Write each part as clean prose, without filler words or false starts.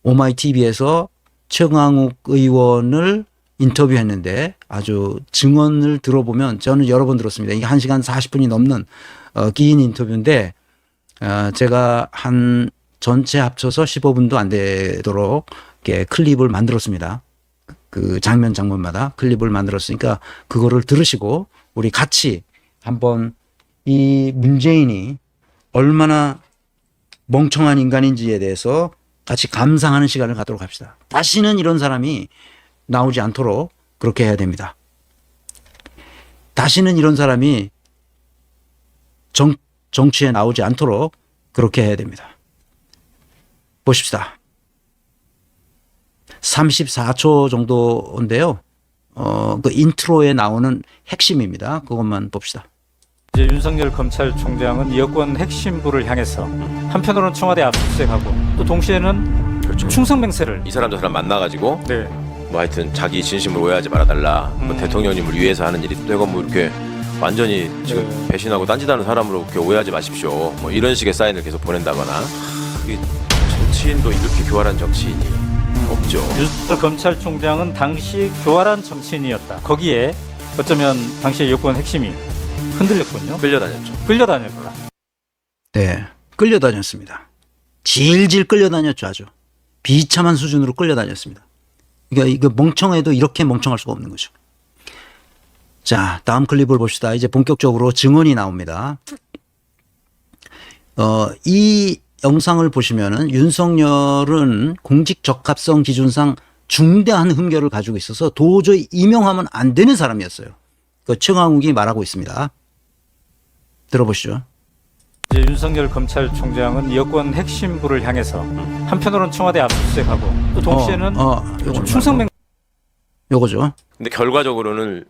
오마이TV에서 최강욱 의원을 인터뷰했는데 아주 증언을 들어보면 저는 여러 번 들었습니다. 이게 1시간 40분이 넘는 긴 인터뷰인데 제가 한 전체 합쳐서 15분도 안 되도록 이렇게 클립을 만들었습니다. 그 장면마다 클립을 만들었으니까 그거를 들으시고 우리 같이 한번 이 문재인이 얼마나 멍청한 인간인지에 대해서 같이 감상하는 시간을 갖도록 합시다. 다시는 이런 사람이 나오지 않도록 그렇게 해야 됩니다. 다시는 이런 사람이 정치에 나오지 않도록 그렇게 해야 됩니다. 보십시다. 34초 정도인데요. 그 인트로에 나오는 핵심입니다. 그것만 봅시다. 이제 윤석열 검찰총장은 여권 핵심부를 향해서 한편으로는 청와대 압수수색하고 또 동시에는 그렇죠. 충성맹세를 이 사람 저 사람 만나가지고 네. 뭐 하여튼 자기 진심을 오해하지 말아달라. 뭐 대통령님을 위해서 하는 일이 내가 뭐 이렇게 완전히 지금 네. 배신하고 딴짓하는 사람으로 그렇게 오해하지 마십시오. 뭐 이런 식의 사인을 계속 보낸다거나. 이 정치인도 이렇게 교활한 정치인이 없죠. 윤석열 검찰총장은 당시 교활한 정치인이었다. 거기에 어쩌면 당시의 여권 핵심이 흔들렸군요. 끌려다녔죠. 끌려다녔다. 네, 끌려다녔습니다. 질질 끌려다녔죠. 아주 비참한 수준으로 끌려다녔습니다. 그러니까 이거 멍청해도 이렇게 멍청할 수가 없는 거죠. 자, 다음 클립을 봅시다. 이제 본격적으로 증언이 나옵니다. 이 영상을 보시면은 윤석열은 공직 적합성 기준상 중대한 흠결을 가지고 있어서 도저히 임명하면 안 되는 사람이었어요. 그 최강욱이 말하고 있습니다. 들어보시죠. 이제 윤석열 검찰총장은 여권 핵심부를 향해서 한편으로는 청와대 압수수색하고 또 동시에는 충성맹 요거죠. 근데 결과적으로는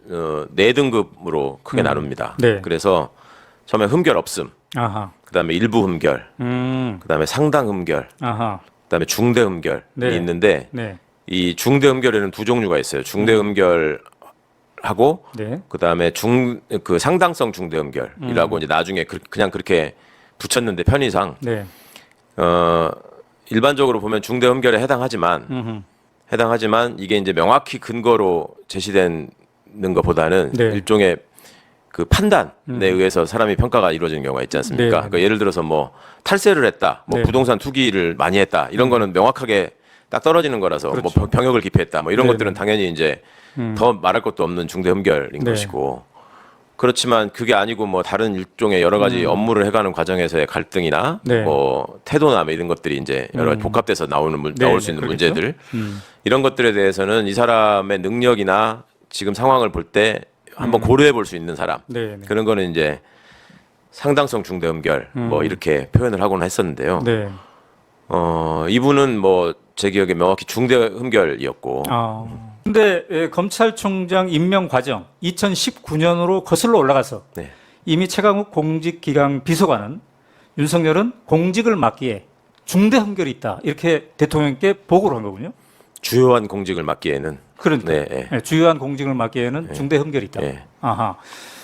4등급으로 크게 나눕니다. 네. 그래서 처음에 흠결 없음, 아하. 그다음에 일부 흠결, 그다음에 상당 흠결, 아하. 그다음에 중대 흠결이 네. 있는데 네. 이 중대 흠결에는 두 종류가 있어요. 중대 흠결하고 네. 그다음에 그 상당성 중대 흠결이라고 이제 나중에 그냥 그렇게 붙였는데 편의상 네. 일반적으로 보면 중대 흠결에 해당하지만 이게 이제 명확히 근거로 제시되는 것보다는 네. 일종의 그 판단에 의해서 사람이 평가가 이루어지는 경우가 있지 않습니까? 네. 그러니까 예를 들어서 뭐 탈세를 했다, 뭐 네. 부동산 투기를 많이 했다 이런 거는 명확하게 딱 떨어지는 거라서 그렇죠. 뭐 병역을 기피했다, 뭐 이런 네. 것들은 당연히 이제 더 말할 것도 없는 중대 흠결인 네. 것이고. 그렇지만 그게 아니고 뭐 다른 일종의 여러 가지 업무를 해가는 과정에서의 갈등이나 네. 뭐 태도나 뭐 이런 것들이 이제 여러 가지 복합돼서 나올 수 있는 그렇겠죠? 문제들 이런 것들에 대해서는 이 사람의 능력이나 지금 상황을 볼 때 한번 고려해 볼 수 있는 사람 네. 네. 그런 거는 이제 상당성 중대 흠결 뭐 이렇게 표현을 하고는 했었는데요. 네. 이분은 뭐 제 기억에 명확히 중대 흠결이었고 근데 검찰총장 임명 과정 2019년으로 거슬러 올라가서 네. 이미 최강욱 공직기강 비서관은 윤석열은 공직을 맡기에 중대 흠결이 있다 이렇게 대통령께 보고를 한 거군요. 주요한 공직을 맡기에는 그러니까 네. 주요한 공직을 맡기에는 중대 흠결이 있다. 네. 아하.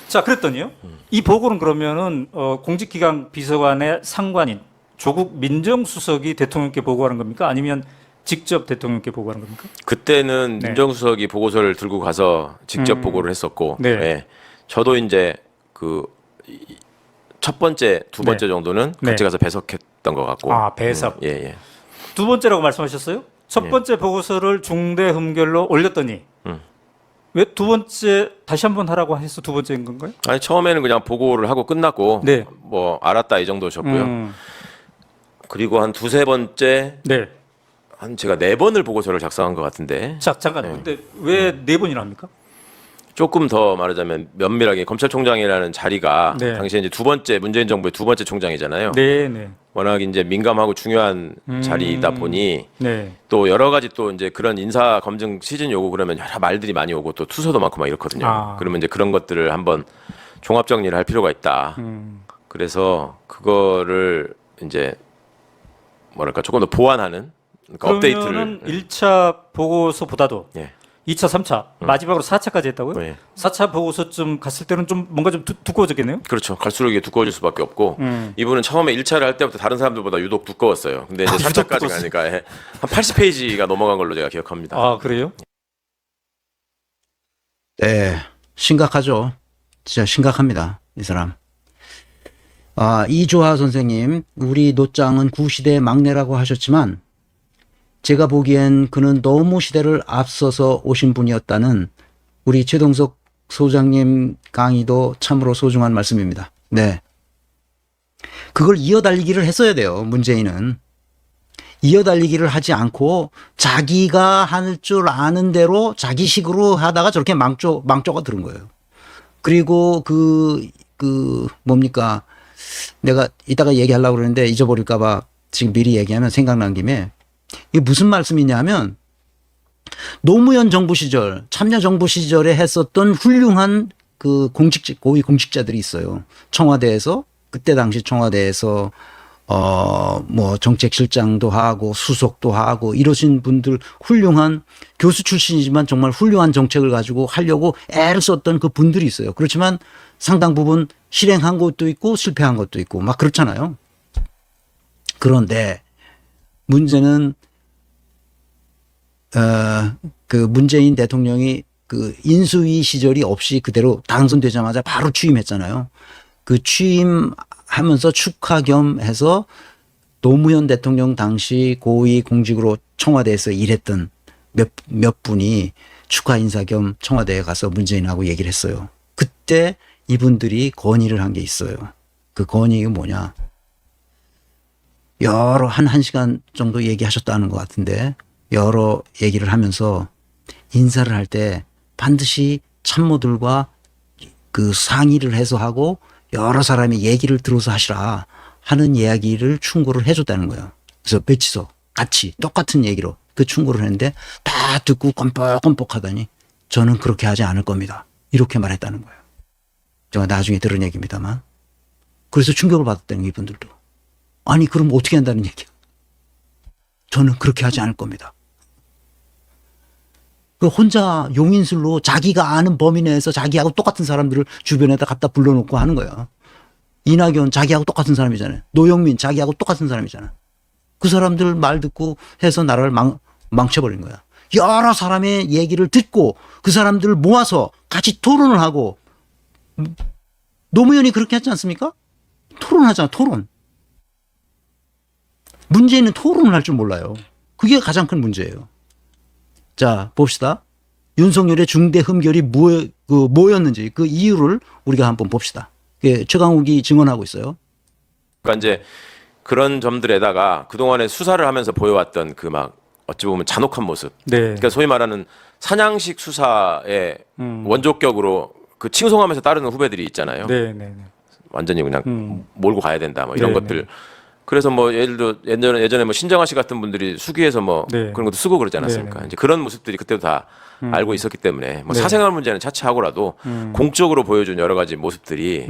자, 그랬더니요. 이 보고는 그러면은 공직기강 비서관의 상관인 조국 민정수석이 대통령께 보고하는 겁니까? 아니면 직접 대통령께 보고하는 겁니까? 그때는 네. 민정수석이 보고서를 들고 가서 직접 보고를 했었고, 네. 예. 저도 이제 그 첫 번째, 두 번째 네. 정도는 네. 같이 가서 배석했던 것 같고. 아, 배석. 예. 두 번째라고 말씀하셨어요? 첫 번째 보고서를 중대 흠결로 올렸더니 왜 두 번째 다시 한번 하라고 해서 두 번째인 건가요? 아니 처음에는 그냥 보고를 하고 끝났고, 네. 뭐 알았다 이 정도셨고요. 그리고 한 두세 번째, 네. 한 제가 4번을 보고서를 작성한 것 같은데. 자, 잠깐. 근데 왜 4번이나 합니까? 조금 더 말하자면 면밀하게 검찰총장이라는 자리가 네. 당시에 이제 두 번째 문재인 정부의 두 번째 총장이잖아요. 네, 네. 워낙 이제 민감하고 중요한 자리이다 보니 네. 또 여러 가지 또 이제 그런 인사 검증 시즌이 오고 그러면 여러 말들이 많이 오고 또 투서도 많고 막 이렇거든요. 아. 그러면 이제 그런 것들을 한번 종합 정리를 할 필요가 있다. 그래서 그거를 이제 뭐랄까 조금 더 보완하는 그러니까 업데이트를. 그러면은 1차 보고서보다도 예. 2차, 3차, 마지막으로 4차까지 했다고요? 네. 4차 보고서쯤 갔을 때는 좀 뭔가 좀 두꺼워졌겠네요? 그렇죠. 갈수록 이게 두꺼워질 수밖에 없고 이분은 처음에 1차를 할 때부터 다른 사람들보다 유독 두꺼웠어요. 근데 이제 3차까지 가니까 한 80페이지가 넘어간 걸로 제가 기억합니다. 아, 그래요? 네, 심각하죠. 진짜 심각합니다. 이 사람. 이조하 선생님, 우리 노짱은 구시대의 막내라고 하셨지만 제가 보기엔 그는 너무 시대를 앞서서 오신 분이었다는 우리 최동석 소장님 강의도 참으로 소중한 말씀입니다. 네. 그걸 이어달리기를 했어야 돼요. 문재인은. 이어달리기를 하지 않고 자기가 할 줄 아는 대로 자기식으로 하다가 저렇게 망조가 들은 거예요. 그리고 뭡니까. 내가 이따가 얘기하려고 그러는데 잊어버릴까봐 지금 미리 얘기하면 생각난 김에 이게 무슨 말씀이냐 하면 노무현 정부 시절, 참여정부 시절에 했었던 훌륭한 그 고위 공직자들이 있어요. 청와대에서, 그때 당시 청와대에서 뭐 정책실장도 하고 수석도 하고 이러신 분들 훌륭한 교수 출신이지만 정말 훌륭한 정책을 가지고 하려고 애를 썼던 그 분들이 있어요. 그렇지만 상당 부분 실행한 것도 있고 실패한 것도 있고 막 그렇잖아요. 그런데 문제는 그 문재인 대통령이 그 인수위 시절이 없이 그대로 당선되자마자 바로 취임했잖아요. 그 취임하면서 축하 겸 해서 노무현 대통령 당시 고위 공직으로 청와대에서 일했던 몇 분이 축하 인사 겸 청와대에 가서 문재인하고 얘기를 했어요. 그때 이분들이 건의를 한 게 있어요. 그 건의가 뭐냐. 여러 한 시간 정도 얘기하셨다는 것 같은데 여러 얘기를 하면서 인사를 할 때 반드시 참모들과 그 상의를 해서 하고 여러 사람이 얘기를 들어서 하시라 하는 이야기를 충고를 해줬다는 거예요. 그래서 배치서 같이 똑같은 얘기로 그 충고를 했는데 다 듣고 껌뻑껌뻑 하더니 저는 그렇게 하지 않을 겁니다. 이렇게 말했다는 거예요. 제가 나중에 들은 얘기입니다만. 그래서 충격을 받았다는 이분들도. 아니 그럼 어떻게 한다는 얘기야. 저는 그렇게 하지 않을 겁니다. 그 혼자 용인술로 자기가 아는 범위 내에서 자기하고 똑같은 사람들을 주변에다 갖다 불러놓고 하는 거야. 이낙연 자기하고 똑같은 사람이잖아요. 노영민 자기하고 똑같은 사람이잖아. 그 사람들 말 듣고 해서 나라를 망쳐버린 거야. 여러 사람의 얘기를 듣고 그 사람들을 모아서 같이 토론을 하고 노무현이 그렇게 했지 않습니까? 토론하잖아. 토론. 문제는 토론을 할 줄 몰라요. 그게 가장 큰 문제예요. 자, 봅시다. 윤석열의 중대 흠결이 뭐였는지 그 이유를 우리가 한번 봅시다. 최강욱이 증언하고 있어요. 그러니까 이제 그런 점들에다가 그동안에 수사를 하면서 보여왔던 그 막 어찌 보면 잔혹한 모습. 네. 그러니까 소위 말하는 사냥식 수사의 원조격으로 그 칭송하면서 따르는 후배들이 있잖아요. 네. 완전히 그냥 몰고 가야 된다. 뭐 이런 네, 것들. 그래서 뭐 예를 들어 예전에 뭐 신정아 씨 같은 분들이 수기에서 뭐 네. 그런 것도 쓰고 그러지 않았습니까? 네. 이제 그런 모습들이 그때도 다 알고 있었기 때문에 뭐 네. 사생활 문제는 차치하고라도 공적으로 보여준 여러 가지 모습들이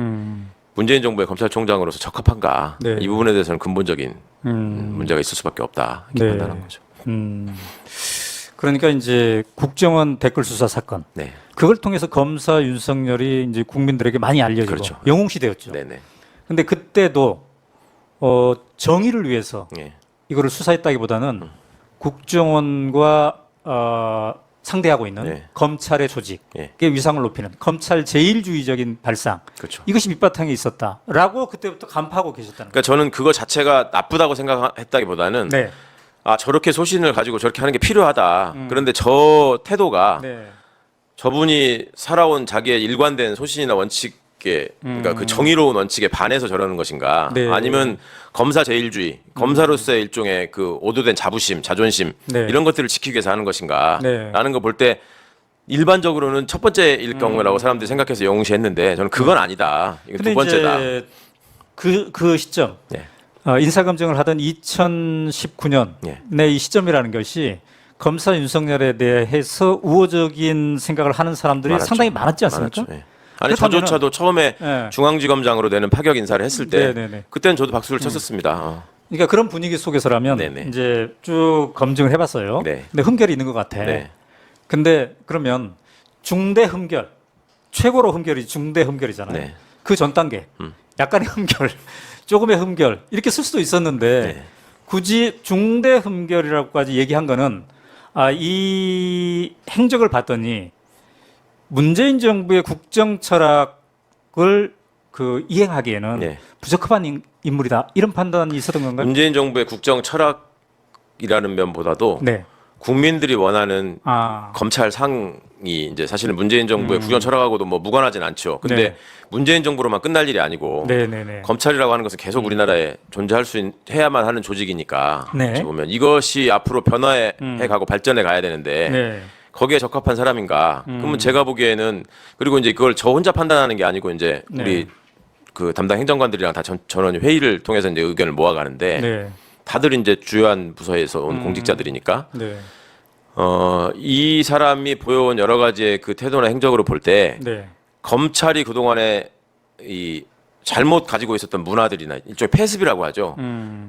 문재인 정부의 검찰총장으로서 적합한가? 네. 이 부분에 대해서는 근본적인 문제가 있을 수밖에 없다. 이렇게 판단한 거죠. 그러니까 이제 국정원 댓글 수사 사건. 네. 그걸 통해서 검사 윤석열이 이제 국민들에게 많이 알려지고 그렇죠. 영웅 시대였죠. 네네. 근데 그때도 정의를 위해서 예. 이거를 수사했다기보다는 국정원과 상대하고 있는 네. 검찰의 조직의 예. 위상을 높이는 검찰 제일주의적인 발상 그렇죠. 이것이 밑바탕에 있었다라고 그때부터 간파하고 계셨다는 거예요. 그러니까 저는 그거 자체가 나쁘다고 생각했다기보다는 네. 아 저렇게 소신을 가지고 저렇게 하는 게 필요하다. 그런데 저 태도가 네. 저분이 살아온 자기의 일관된 소신이나 원칙에 그러니까 그 정의로운 원칙에 반해서 저러는 것인가? 네. 아니면 검사 제일주의, 검사로서의 일종의 그 오도된 자부심, 자존심 네. 이런 것들을 지키기 위해서 하는 것인가? 네. 라는 거 볼 때 일반적으로는 첫 번째일 경우라고 사람들이 생각해서 영웅시했는데 저는 그건 아니다. 이거 두 번째다. 이제 그 시점 네. 인사검증을 하던 2019년의 네. 이 시점이라는 것이 검사 윤석열에 대해서 우호적인 생각을 하는 사람들이 많았죠. 상당히 많았지 않습니까? 많았죠. 예. 아니 그렇다면은- 저조차도 처음에 네. 중앙지검장으로 되는 파격 인사를 했을 때 네네네. 그때는 저도 박수를 쳤었습니다. 그러니까 그런 분위기 속에서라면 네네. 이제 쭉 검증을 해봤어요. 네. 근데 흠결이 있는 것 같아. 네. 근데 그러면 중대 흠결, 최고로 흠결이 중대 흠결이잖아요. 네. 그 전 단계, 약간의 흠결, 조금의 흠결 이렇게 쓸 수도 있었는데 네. 굳이 중대 흠결이라고까지 얘기한 거는 이 행적을 봤더니 문재인 정부의 국정 철학을 그 이행하기에는 네. 부적합한 인물이다 이런 판단이 있었던 건가요? 문재인 정부의 국정 철학이라는 면보다도 네. 국민들이 원하는 아, 검찰상이 이제 사실은 문재인 정부의 국정 철학하고도 뭐 무관하진 않죠. 근데 네. 문재인 정부로만 끝날 일이 아니고 네네네. 검찰이라고 하는 것은 계속 우리나라에 존재할 수 해야만 하는 조직이니까 네. 어찌 보면 이것이 앞으로 변화해 가고 발전해 가야 되는데 네. 거기에 적합한 사람인가? 그러면 제가 보기에는 그리고 이제 그걸 저 혼자 판단하는 게 아니고 이제 네. 우리 그 담당 행정관들이랑 다 전원 회의를 통해서 이제 의견을 모아가는데 네. 다들 이제 주요한 부서에서 온 공직자들이니까 네. 이 사람이 보여온 여러 가지의 그 태도나 행적으로 볼 때 네. 검찰이 그동안에 이 잘못 가지고 있었던 문화들이나 일종의 폐습이라고 하죠.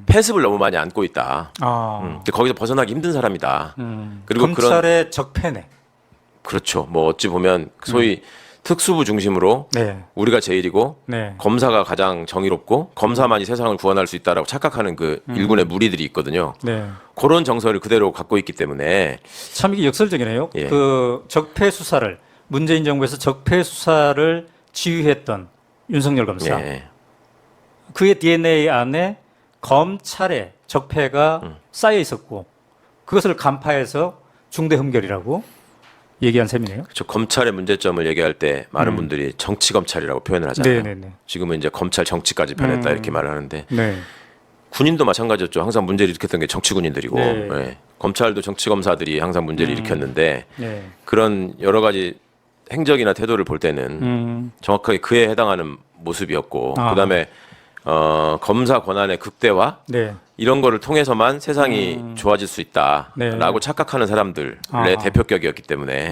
폐습을 너무 많이 안고 있다. 근데 거기서 벗어나기 힘든 사람이다. 그리고 검찰의 적폐네. 그렇죠. 뭐 어찌 보면 소위 특수부 중심으로 네. 우리가 제일이고 네. 검사가 가장 정의롭고 검사만이 세상을 구원할 수 있다라고 착각하는 그 일군의 무리들이 있거든요. 네. 그런 정서를 그대로 갖고 있기 때문에 참 이게 역설적이네요. 예. 그 적폐 수사를 문재인 정부에서 적폐 수사를 지휘했던 윤석열 검사. 예. 그의 DNA 안에 검찰의 적폐가 쌓여 있었고 그것을 간파해서 중대 흠결이라고 얘기한 셈이네요. 저 검찰의 문제점을 얘기할 때 많은 분들이 정치 검찰이라고 표현을 하잖아요. 네네네. 지금은 이제 검찰 정치까지 변했다 이렇게 말을 하는데 네. 군인도 마찬가지였죠. 항상 문제를 일으켰던 게 정치 군인들이고 네. 예. 검찰도 정치 검사들이 항상 문제를 일으켰는데 네. 그런 여러 가지 행적이나 태도를 볼 때는 정확하게 그에 해당하는 모습이었고 아. 그다음에 검사 권한의 극대화 네. 이런 거를 통해서만 세상이 좋아질 수 있다라고 네. 착각하는 사람들의 아. 대표격이었기 때문에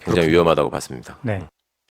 굉장히 위험하다고 봤습니다. 네.